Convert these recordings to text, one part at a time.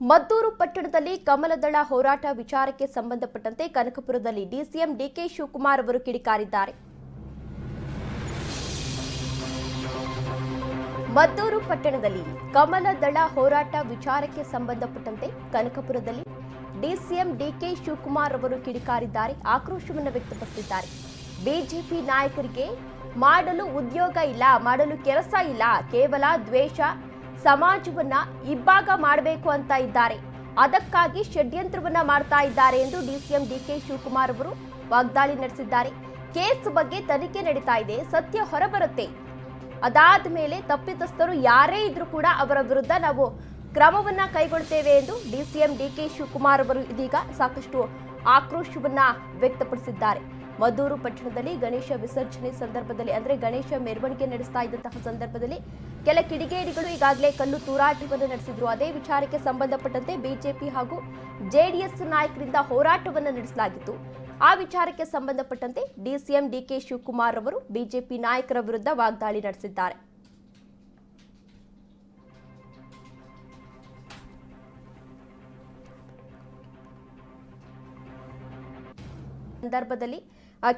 ಮದ್ದೂರು ಪಟ್ಟಣದಲ್ಲಿ ಕಮಲದಳ ಹೋರಾಟ ವಿಚಾರಕ್ಕೆ ಸಂಬಂಧಪಟ್ಟಂತೆ ಕನಕಪುರದಲ್ಲಿ ಡಿಸಿಎಂ ಡಿಕೆ ಶಿವಕುಮಾರ್ ಅವರು ಕಿಡಿಕಾರಿದ್ದಾರೆ. ಮದ್ದೂರು ಪಟ್ಟಣದಲ್ಲಿ ಕಮಲದಳ ಹೋರಾಟ ವಿಚಾರಕ್ಕೆ ಸಂಬಂಧಪಟ್ಟಂತೆ ಕನಕಪುರದಲ್ಲಿ ಡಿಸಿಎಂ ಡಿಕೆ ಶಿವಕುಮಾರ್ ಅವರು ಕಿಡಿಕಾರಿದ್ದಾರೆ. ಆಕ್ರೋಶವನ್ನು ವ್ಯಕ್ತಪಡಿಸಿದ್ದಾರೆ. ಬಿಜೆಪಿ ನಾಯಕರಿಗೆ ಮಾಡಲು ಉದ್ಯೋಗ ಇಲ್ಲ, ಮಾಡಲು ಕೆಲಸ ಇಲ್ಲ, ಕೇವಲ ದ್ವೇಷ, ಸಮಾಜವನ್ನ ಇಬ್ಬಾಗ ಮಾಡಬೇಕು ಅಂತ ಇದ್ದಾರೆ. ಅದಕ್ಕಾಗಿ ಷಡ್ಯಂತ್ರವನ್ನ ಮಾಡ್ತಾ ಇದ್ದಾರೆ ಎಂದು ಡಿಸಿಎಂ ಡಿಕೆ ಶಿವಕುಮಾರ್ ಅವರು ವಾಗ್ದಾಳಿ ನಡೆಸಿದ್ದಾರೆ. ಕೇಸ್ ಬಗ್ಗೆ ತನಿಖೆ ನಡೀತಾ ಇದೆ, ಸತ್ಯ ಹೊರಬರುತ್ತೆ. ಅದಾದ ಮೇಲೆ ತಪ್ಪಿತಸ್ಥರು ಯಾರೇ ಇದ್ರೂ ಕೂಡ ಅವರ ವಿರುದ್ಧ ನಾವು ಕ್ರಮವನ್ನ ಕೈಗೊಳ್ಳುತ್ತೇವೆ ಎಂದು ಡಿಸಿಎಂ ಡಿಕೆ ಶಿವಕುಮಾರ್ ಅವರು ಇದೀಗ ಸಾಕಷ್ಟು ಆಕ್ರೋಶವನ್ನ ವ್ಯಕ್ತಪಡಿಸಿದ್ದಾರೆ. ಮದ್ದೂರು ಪಟ್ಟಣದಲ್ಲಿ ಗಣೇಶ ವಿಸರ್ಜನೆ ಸಂದರ್ಭದಲ್ಲಿ ಅಂದ್ರೆ ಗಣೇಶ ಮೆರವಣಿಗೆ ನಡೆಸ್ತಾ ಇದ್ದಂತಹ ಸಂದರ್ಭದಲ್ಲಿ ಕೆಲ ಕಿಡಿಗೇಡಿಗಳು ಈಗಾಗಲೇ ಕಲ್ಲು ತೂರಾಟವನ್ನು ನಡೆಸಿದ್ರು. ಅದೇ ವಿಚಾರಕ್ಕೆ ಸಂಬಂಧಪಟ್ಟಂತೆ ಬಿಜೆಪಿ ಹಾಗೂ ಜೆಡಿಎಸ್ ನಾಯಕರಿಂದ ಹೋರಾಟವನ್ನು ನಡೆಸಲಾಗಿತ್ತು. ಆ ವಿಚಾರಕ್ಕೆ ಸಂಬಂಧಪಟ್ಟಂತೆ ಡಿಸಿಎಂ ಡಿಕೆ ಶಿವಕುಮಾರ್ ಅವರು ಬಿಜೆಪಿ ನಾಯಕರ ವಿರುದ್ಧ ವಾಗ್ದಾಳಿ ನಡೆಸಿದ್ದಾರೆ. ಸಂದರ್ಭದಲ್ಲಿ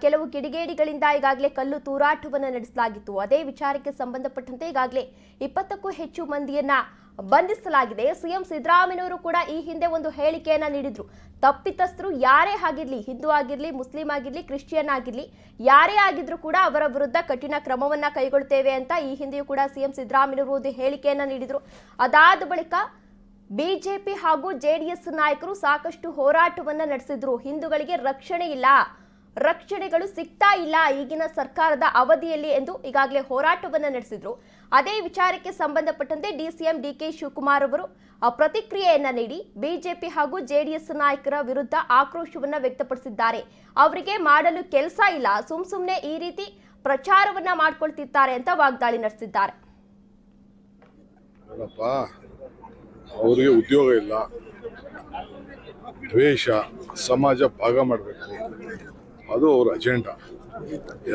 ಕೆಲವು ಕಿಡಿಗೇಡಿಗಳಿಂದ ಈಗಾಗಲೇ ಕಲ್ಲು ತೂರಾಟವನ್ನು ನಡೆಸಲಾಗಿತ್ತು. ಅದೇ ವಿಚಾರಕ್ಕೆ ಸಂಬಂಧಪಟ್ಟಂತೆ ಈಗಾಗಲೇ 20ಕ್ಕೂ ಹೆಚ್ಚು ಮಂದಿಯನ್ನ ಬಂಧಿಸಲಾಗಿದೆ. ಸಿಎಂ ಸಿದ್ದರಾಮಯ್ಯನವರು ಕೂಡ ಈ ಹಿಂದೆ ಒಂದು ಹೇಳಿಕೆಯನ್ನ ನೀಡಿದ್ರು. ತಪ್ಪಿತಸ್ಥರು ಯಾರೇ ಆಗಿರ್ಲಿ, ಹಿಂದೂ ಆಗಿರ್ಲಿ, ಮುಸ್ಲಿಂ ಆಗಿರ್ಲಿ, ಕ್ರಿಶ್ಚಿಯನ್ ಆಗಿರ್ಲಿ, ಯಾರೇ ಆಗಿದ್ರು ಕೂಡ ಅವರ ವಿರುದ್ಧ ಕಠಿಣ ಕ್ರಮವನ್ನ ಕೈಗೊಳ್ಳುತ್ತೇವೆ ಅಂತ ಈ ಹಿಂದೆಯೂ ಕೂಡ ಸಿಎಂ ಸಿದ್ದರಾಮಯ್ಯನವರು ಒಂದು ಹೇಳಿಕೆಯನ್ನ ನೀಡಿದ್ರು. ಅದಾದ ಬಳಿಕ ಬಿಜೆಪಿ ಹಾಗೂ ಜೆಡಿಎಸ್ ನಾಯಕರು ಸಾಕಷ್ಟು ಹೋರಾಟವನ್ನ ನಡೆಸಿದ್ರು. ಹಿಂದೂಗಳಿಗೆ ರಕ್ಷಣೆ ಇಲ್ಲ, ರಕ್ಷಣೆಗಳು ಸಿಗ್ತಾ ಇಲ್ಲ ಈಗಿನ ಸರ್ಕಾರದ ಅವಧಿಯಲ್ಲಿ ಎಂದು ಈಗಾಗಲೇ ಹೋರಾಟವನ್ನ ನಡೆಸಿದ್ರು. ಅದೇ ವಿಚಾರಕ್ಕೆ ಸಂಬಂಧಪಟ್ಟಂತೆ ಡಿಸಿಎಂ ಡಿಕೆ ಶಿವಕುಮಾರ್ ಅವರು ಪ್ರತಿಕ್ರಿಯೆಯನ್ನ ನೀಡಿ ಬಿಜೆಪಿ ಹಾಗೂ ಜೆಡಿಎಸ್ ನಾಯಕರ ವಿರುದ್ಧ ಆಕ್ರೋಶವನ್ನ ವ್ಯಕ್ತಪಡಿಸಿದ್ದಾರೆ. ಅವರಿಗೆ ಮಾಡಲು ಕೆಲಸ ಇಲ್ಲ, ಸುಮ್ನೆ ಈ ರೀತಿ ಪ್ರಚಾರವನ್ನ ಮಾಡ್ಕೊಳ್ತಿದ್ದಾರೆ ಅಂತ ವಾಗ್ದಾಳಿ ನಡೆಸಿದ್ದಾರೆ. ಅವರಿಗೆ ಉದ್ಯೋಗ ಇಲ್ಲ, ದ್ವೇಷ, ಸಮಾಜ ಭಾಗ ಮಾಡಬೇಕು, ಅದು ಅವರ ಅಜೆಂಡಾ.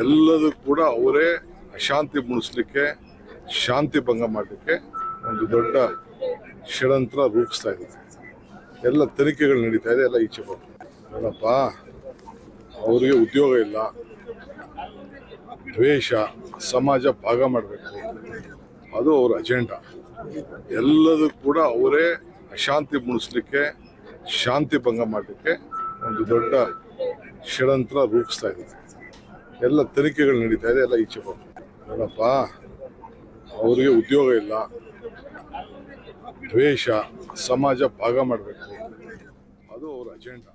ಎಲ್ಲದೂ ಕೂಡ ಅವರೇ ಅಶಾಂತಿ ಮೂಡಿಸ್ಲಿಕ್ಕೆ, ಶಾಂತಿ ಭಂಗ ಮಾಡಲಿಕ್ಕೆ ಒಂದು ದೊಡ್ಡ ಷಡ್ಯಂತ್ರ ರೂಪಿಸ್ತಾ ಇದ್ದಾರೆ. ಎಲ್ಲ ತನಿಖೆಗಳು ನಡೀತಾ ಇದೆ, ಎಲ್ಲ ಈಚೆ ಬರಪ್ಪ. ಅವರಿಗೆ ಉದ್ಯೋಗ ಇಲ್ಲ, ದ್ವೇಷ, ಸಮಾಜ ಭಾಗ ಮಾಡಬೇಕು, ಅದು ಅವರ ಅಜೆಂಡಾ. ಎಲ್ಲದೂ ಕೂಡ ಅವರೇ ಅಶಾಂತಿ ಮೂಡಿಸ್ಲಿಕ್ಕೆ, ಶಾಂತಿ ಭಂಗ ಮಾಡಲಿಕ್ಕೆ ಒಂದು ದೊಡ್ಡ ಷಡ್ಯಂತ್ರ ರೂಪಿಸ್ತಾ ಇದ್ದಾರೆ. ಎಲ್ಲ ತನಿಖೆಗಳು ನಡೀತಾ ಇದೆ, ಎಲ್ಲ ಈಚೆ ಬರಪ್ಪ. ಅವರಿಗೆ ಉದ್ಯೋಗ ಇಲ್ಲ, ದ್ವೇಷ, ಸಮಾಜ ಭಾಗ ಮಾಡಬೇಕು, ಅದು ಅವರ ಅಜೆಂಡಾ.